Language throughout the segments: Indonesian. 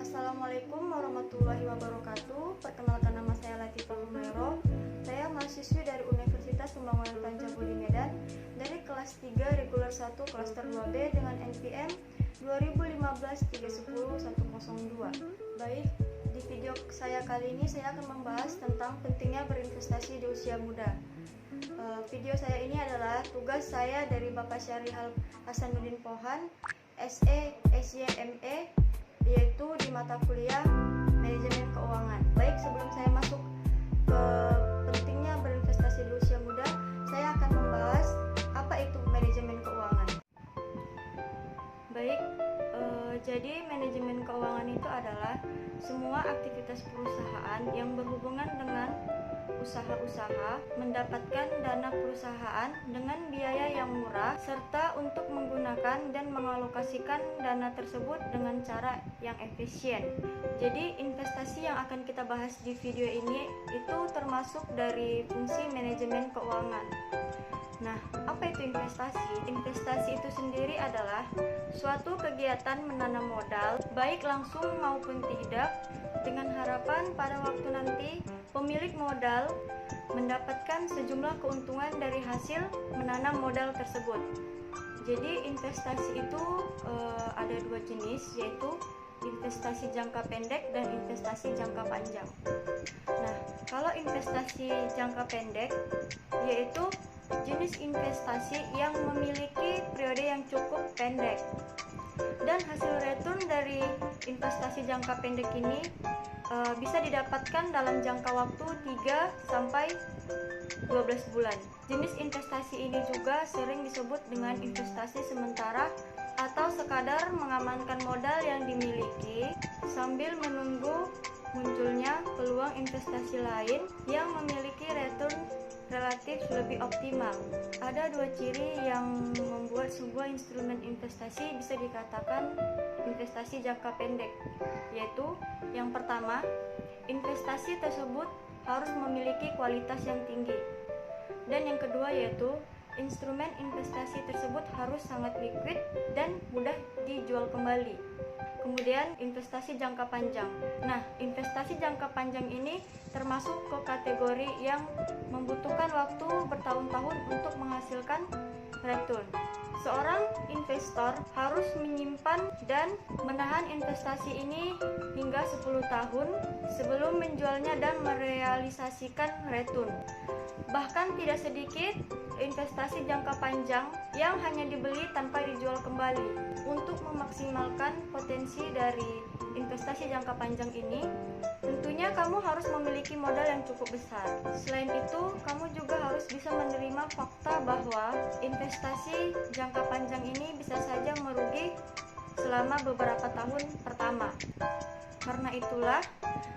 Assalamualaikum warahmatullahi wabarakatuh. Perkenalkan, nama saya Latifah Humairo. Saya mahasiswi dari Universitas Pembangunan Pancabudi Medan dari kelas 3 reguler 1 klaster 2B dengan NPM 2015-310-102. Baik, di video saya kali ini saya akan membahas tentang pentingnya berinvestasi di usia muda. Video saya ini adalah tugas saya dari Bapak Syarihal Hasanuddin Pohan, SE, SYME, yaitu di mata kuliah Manajemen Keuangan. Baik, sebelum saya masuk ke pentingnya berinvestasi di usia muda, saya akan membahas apa itu manajemen keuangan. Baik, jadi manajemen keuangan itu adalah semua aktivitas perusahaan yang berhubungan dengan usaha-usaha mendapatkan dana perusahaan dengan biaya yang murah serta untuk menggunakan dan mengalokasikan dana tersebut dengan cara yang efisien. Jadi investasi yang akan kita bahas di video ini itu termasuk dari fungsi manajemen keuangan. Nah, apa itu investasi? Investasi itu sendiri adalah suatu kegiatan menanam modal, baik langsung maupun tidak, dengan harapan pada waktu nanti pemilik modal mendapatkan sejumlah keuntungan dari hasil menanam modal tersebut. Jadi investasi itu ada dua jenis, yaitu investasi jangka pendek dan investasi jangka panjang. Nah, kalau investasi jangka pendek yaitu jenis investasi yang memiliki periode yang cukup pendek, dan hasil return dari investasi jangka pendek ini bisa didapatkan dalam jangka waktu 3-12 bulan. Jenis investasi ini juga sering disebut dengan investasi sementara atau sekadar mengamankan modal yang dimiliki sambil menunggu munculnya peluang investasi lain yang memiliki return relatif lebih optimal. Ada dua ciri yang membuat sebuah instrumen investasi bisa dikatakan investasi jangka pendek, yaitu yang pertama, investasi tersebut harus memiliki kualitas yang tinggi, dan yang kedua yaitu instrumen investasi tersebut harus sangat liquid dan mudah dijual kembali. Kemudian investasi jangka panjang. Nah, investasi jangka panjang ini termasuk ke kategori yang membutuhkan waktu bertahun-tahun untuk menghasilkan return. Seorang investor harus menyimpan dan menahan investasi ini hingga 10 tahun sebelum menjualnya dan merealisasikan return. Bahkan tidak sedikit investasi jangka panjang yang hanya dibeli tanpa dijual kembali. Untuk memaksimalkan potensi dari investasi jangka panjang ini, tentunya kamu harus memiliki modal yang cukup besar. Selain itu, kamu juga harus bisa menerima fakta bahwa investasi jangka panjang ini bisa saja merugi selama beberapa tahun pertama. Karena itulah,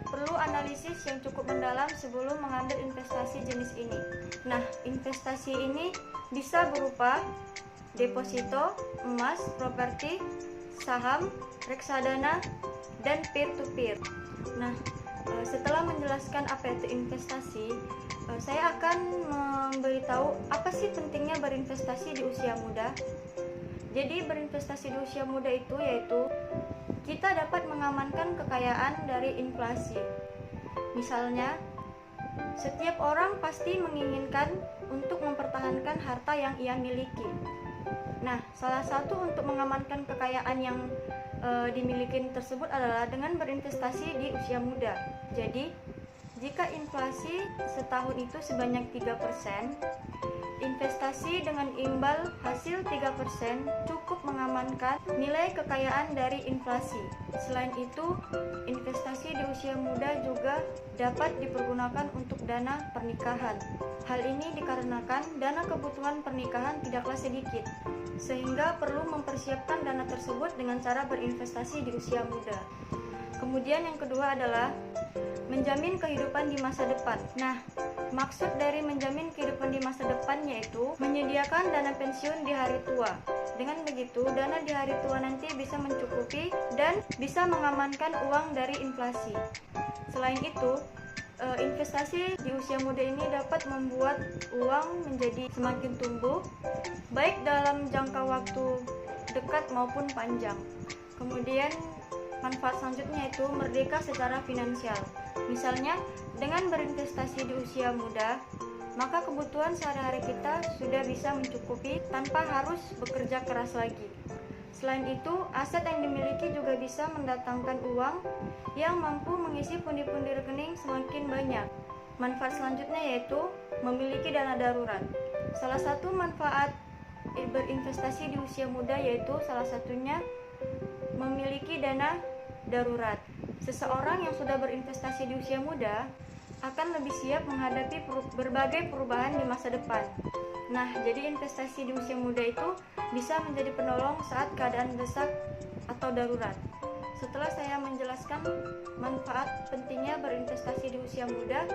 perlu analisis yang cukup mendalam sebelum mengambil investasi jenis ini. Nah, investasi ini bisa berupa deposito, emas, properti, saham, reksadana, dan peer-to-peer. Nah, setelah menjelaskan apa itu investasi, saya akan memberitahu apa sih pentingnya berinvestasi di usia muda. Jadi berinvestasi di usia muda itu yaitu kita dapat mengamankan kekayaan dari inflasi. Misalnya, setiap orang pasti menginginkan untuk mempertahankan harta yang ia miliki. Nah, salah satu untuk mengamankan kekayaan yang dimiliki tersebut adalah dengan berinvestasi di usia muda. Jadi, jika inflasi setahun itu sebanyak 3%, investasi dengan imbal hasil 3% cukup mengamankan nilai kekayaan dari inflasi. Selain itu, investasi di usia muda juga dapat dipergunakan untuk dana pernikahan. Hal ini dikarenakan dana kebutuhan pernikahan tidaklah sedikit, sehingga perlu mempersiapkan dana tersebut dengan cara berinvestasi di usia muda. Kemudian yang kedua adalah menjamin kehidupan di masa depan. Nah, maksud dari menjamin kehidupan di masa depan yaitu menyediakan dana pensiun di hari tua. Dengan begitu, dana di hari tua nanti bisa mencukupi dan bisa mengamankan uang dari inflasi. Selain itu, investasi di usia muda ini dapat membuat uang menjadi semakin tumbuh, baik dalam jangka waktu dekat maupun panjang. Kemudian manfaat selanjutnya itu merdeka secara finansial. Misalnya, dengan berinvestasi di usia muda, maka kebutuhan sehari-hari kita sudah bisa mencukupi tanpa harus bekerja keras lagi. Selain itu, aset yang dimiliki juga bisa mendatangkan uang yang mampu mengisi pundi-pundi rekening semakin banyak. Manfaat selanjutnya yaitu memiliki dana darurat. Salah satu manfaat berinvestasi di usia muda yaitu salah satunya memiliki dana darurat. Seseorang yang sudah berinvestasi di usia muda akan lebih siap menghadapi berbagai perubahan di masa depan. Nah, jadi investasi di usia muda itu bisa menjadi penolong saat keadaan desak atau darurat. Setelah saya menjelaskan manfaat pentingnya berinvestasi di usia muda,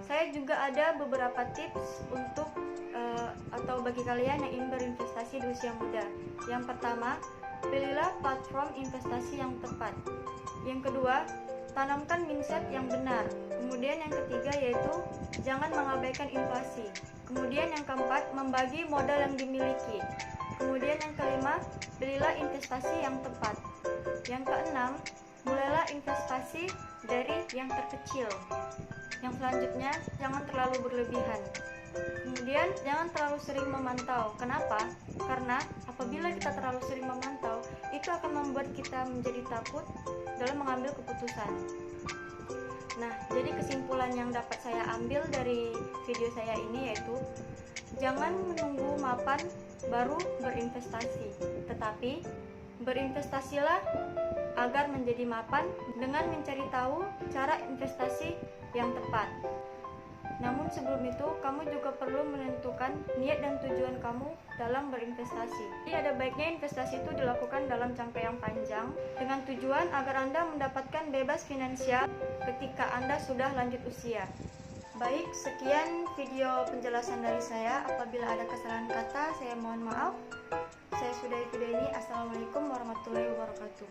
saya juga ada beberapa tips untuk atau bagi kalian yang ingin berinvestasi di usia muda. Yang pertama, pilihlah platform investasi yang tepat. Yang kedua, tanamkan mindset yang benar. Kemudian yang ketiga yaitu jangan mengabaikan inflasi. Kemudian yang keempat, membagi modal yang dimiliki. Kemudian yang kelima, pilihlah investasi yang tepat. Yang keenam, mulailah investasi dari yang terkecil. Yang selanjutnya, jangan terlalu berlebihan. Kemudian jangan terlalu sering memantau. Kenapa? Karena apabila kita terlalu sering memantau, itu akan membuat kita menjadi takut dalam mengambil keputusan. Nah, jadi kesimpulan yang dapat saya ambil dari video saya ini yaitu jangan menunggu mapan baru berinvestasi, tetapi berinvestasilah agar menjadi mapan dengan mencari tahu cara investasi yang tepat. Namun sebelum itu, kamu juga perlu menentukan niat dan tujuan kamu dalam berinvestasi. Jadi ada baiknya investasi itu dilakukan dalam jangka yang panjang dengan tujuan agar Anda mendapatkan bebas finansial ketika Anda sudah lanjut usia. Baik, sekian video penjelasan dari saya. Apabila ada kesalahan kata, saya mohon maaf. Saya sudahi video ini. Assalamualaikum warahmatullahi wabarakatuh.